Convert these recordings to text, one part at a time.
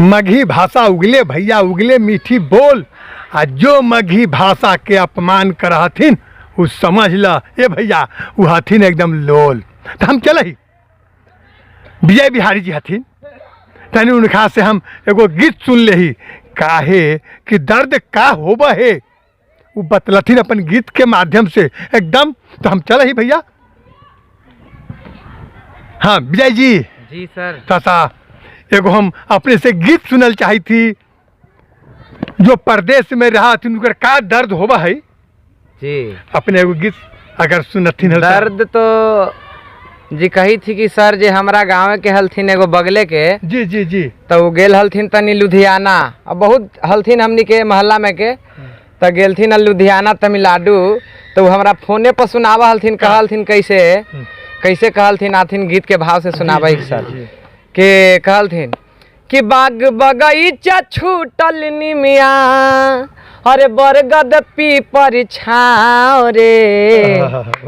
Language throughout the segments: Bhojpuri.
मगही भाषा उगले भैया उगले मीठी बोल, आ जो मगही भाषा के अपमान कर हथिन उ समझ ल ए भैया उ हथिन एकदम लोल। तो हम चल ही विजय बिहारी जी हथिन, तनी उनका से हम एगो गीत सुन ले ही, काहे कि दर्द का होब है वो बतलथिन अपन गीत के माध्यम से एकदम। तो हम चल ही भैया। हाँ विजय जी। जी सर। तथा एगो हम अपने से गीत सुनल चाही थी, जो परदेश में रहा थी उनकर का दर्द होबा है जी। अपने एगो गीत अगर सुनथिन। दर्द तो जी कही थी कि सर जे हमारा गाँव के हलथिन एगो बगले के। जी जी जी। तो वो गेल हलथिन तनी लुधियाना, अब बहुत हलथिन हमनी के मोहल्ला में के, तो गेलथिन लुधियाना तमिलनाडु। तो वो हमारा फोने पर सुनावा हलथिन, कहलथिन कैसे कैसे कहलथिन आथिन गीत के भाव से सुनावा सर के कहलथिन कि बाग बगीचा छूटल निमिया, अरे बरगद पीपर छाव रे।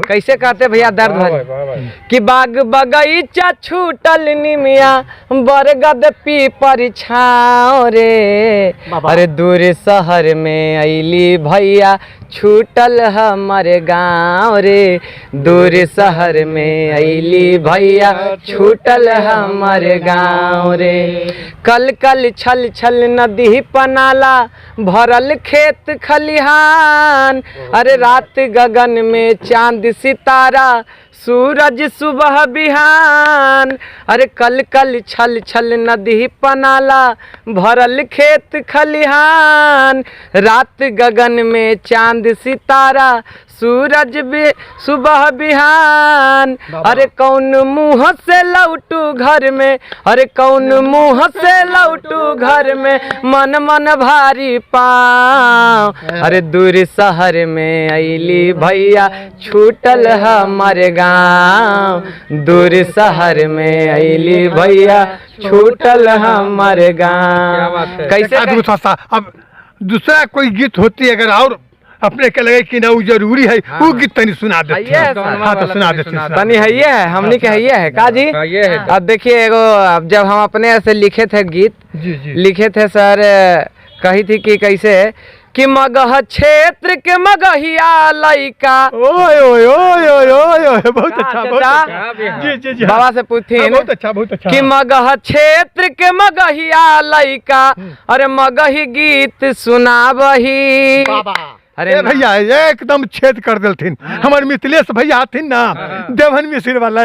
कैसे कहते भैया दर्द भरी कि बाग बगीचा छूटल निमिया, बरगद पीपर छाव रे। अरे दूर शहर में अइली भैया, छूटल हमर गाँव रे। दूर शहर में अइली भैया, छूटल हमर गाँव रे। कल कल छल छल नदी पनाला, भरल खेत खलिहान। अरे रात गगन में चांद सितारा, सूरज सुबह बिहान। अरे कल कल छल छल नदी पनाला, भरल खेत खलिहान। रात गगन में चांद सितारा, सूरज भी सुबह बिहान। अरे कौन मुँह से लौटू घर में, अरे कौन मुँह से लौटू घर में, मन मन भारी पाँव। अरे दूर शहर में अइली भैया, छूटल हमर गाँव। दूर शहर में अइली भैया, छूटल हमर गाँव। कैसे अब दूसरा कोई गीत होती अगर और अपने के लगे कि ना वो जरूरी है, वो गीत तनी सुना दे। हाँ तो सुना दे तनी है ये है हमनी के है का जी। अब देखिए एगो, अब जब हम अपने से लिखे थे गीत, लिखे थे सर, कही थी कि कैसे कि मगह क्षेत्र के मगहिया लइका। ओए ओए ओए ओए ओए बहुत अच्छा बहुत अच्छा। जी जी जी बाबा से पूछिन बहुत अच्छा कि मगह क्षेत्र के मगहिया लइका, अरे मगही गीत सुनाबही। अरे भैया एकदम छेद कर दिलथिन हमारे मिथिलेश भैया हथिन ना, देवन मिश्र वाला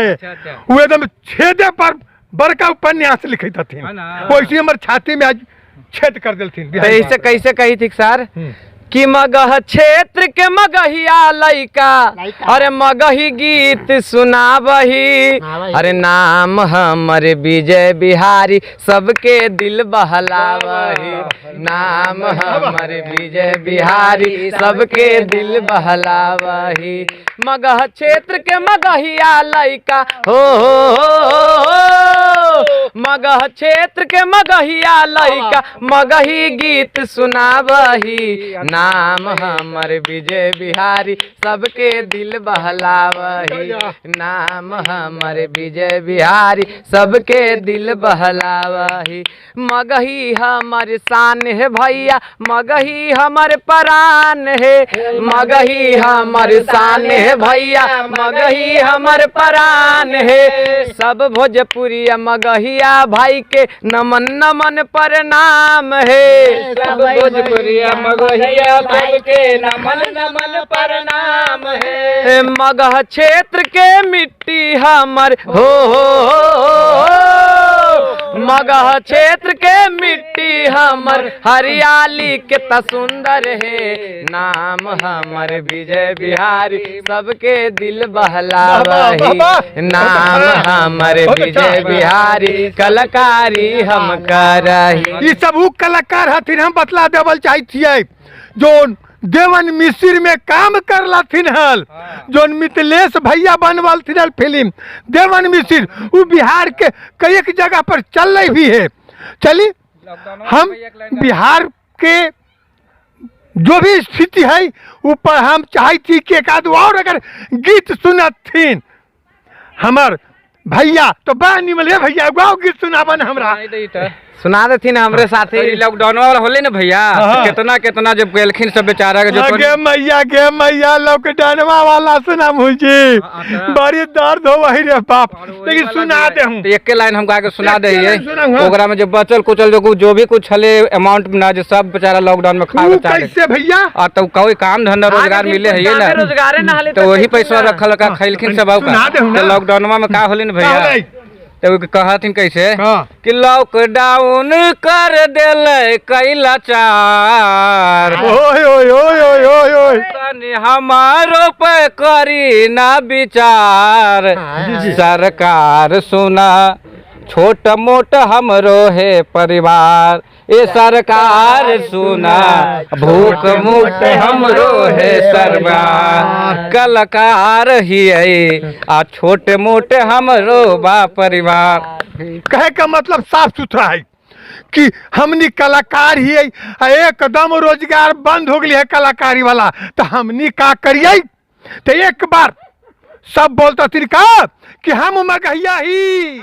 वो एकदम छेदे पर बड़का उपन्यास लिखित हथिन, वैसे हमारे छाती में आज छेद कर दिलथिन। ऐसे कैसे कही थी सर कि मगह क्षेत्र के मगहिया लइका, अरे मगही गीत सुनाबही। अरे नाम हमर विजय बिहारी, सबके दिल बहलावही। नाम हमर विजय बिहारी, सबके दिल बहलावही। मगह क्षेत्र के मगहिया लइका हो, मगह क्षेत्र के मगहिया लइका, मगही गीत सुनाबही। नाम हमर विजय बिहारी, सबके दिल बहलावही। नाम हमर विजय बिहारी, सबके दिल बहलावही। मगही हमर शान है भैया, मगही हमर प्राण है। मगही हमर शान है भैया, मगही हमर प्राण है। सब भोजपुरिया मगहिया भाई के नमन नमन प्रणाम है। सब भोजपुरिया मगहिया भाई के नमन नमन प्रणाम है। मगह क्षेत्र के मिट्टी हमर हो, मगह क्षेत्र के मिट्टी हमर हरियाली कितना सुंदर है। नाम हमर विजय बिहारी, सबके दिल बहलावही। नाम हमर विजय बिहारी, कलाकारी हम करही। ये सब वो कलाकार हथिन हम बतला देवल चाहिए जो देवन मिश्र में काम कर लाथिन हल, जो मिथिलेश भैया बनवालथिन हल फिल्म देवन मिश्र, वो बिहार के कई एक जगह पर चल रही भी है। चलिए हम बिहार के जो भी स्थिति है ऊपर हम चाहे थी कि एक आध और अगर गीत सुनथिन हमार भैया तो बा निमल है भैया गाँव गीत सुनावन हमरा। सुना देथिन हमरे साथी। लॉकडाउन वाला होले ना भैया, हाँ। कितना कितना जब गेलखिन सब बेचारा के जो गे मैया लॉकडाउनवा वाला सुना मुझे बड़ी दर्द हो वही रे बाप। लेकिन सुना दे हूँ एक लाइन हम गा के सुना दे एक लाइन सुनाऊं, हाँ। ओकरा में जो बचल कुचल जो भी कुछ हले अमाउंट ना जो सब बेचारा लॉकडाउन में खा तू के कैसे भैया और तो कोई काम धंधा रोजगार मिले है ना, रोजगारे ना हले तो वही पैसा रखल का खैलखिन सब सुना दे हूँ ना। तो लॉकडाउन में का होले ना का होले? भैया, तो कहथिन कैसे हाँ। कि लॉकडाउन कर देले कई लाचार, ओए ओए ओए ओए ओए ओए तनी हमारो पे करी ना विचार, सरकार सुना छोट मोट हमरो है परिवार, ए सरकार सुना भूख मुक्त हमरो है सरकार, कलाकार ही आ छोटे मोटे हमरो बा परिवार। कहे का मतलब साफ सुथरा है कि हमनी कलाकार ही है, एकदम रोजगार बंद हो गई है कलाकारी वाला, तो हमनी का करिए? तो एक बार सब बोलता तिरका कि हम मगहिया ही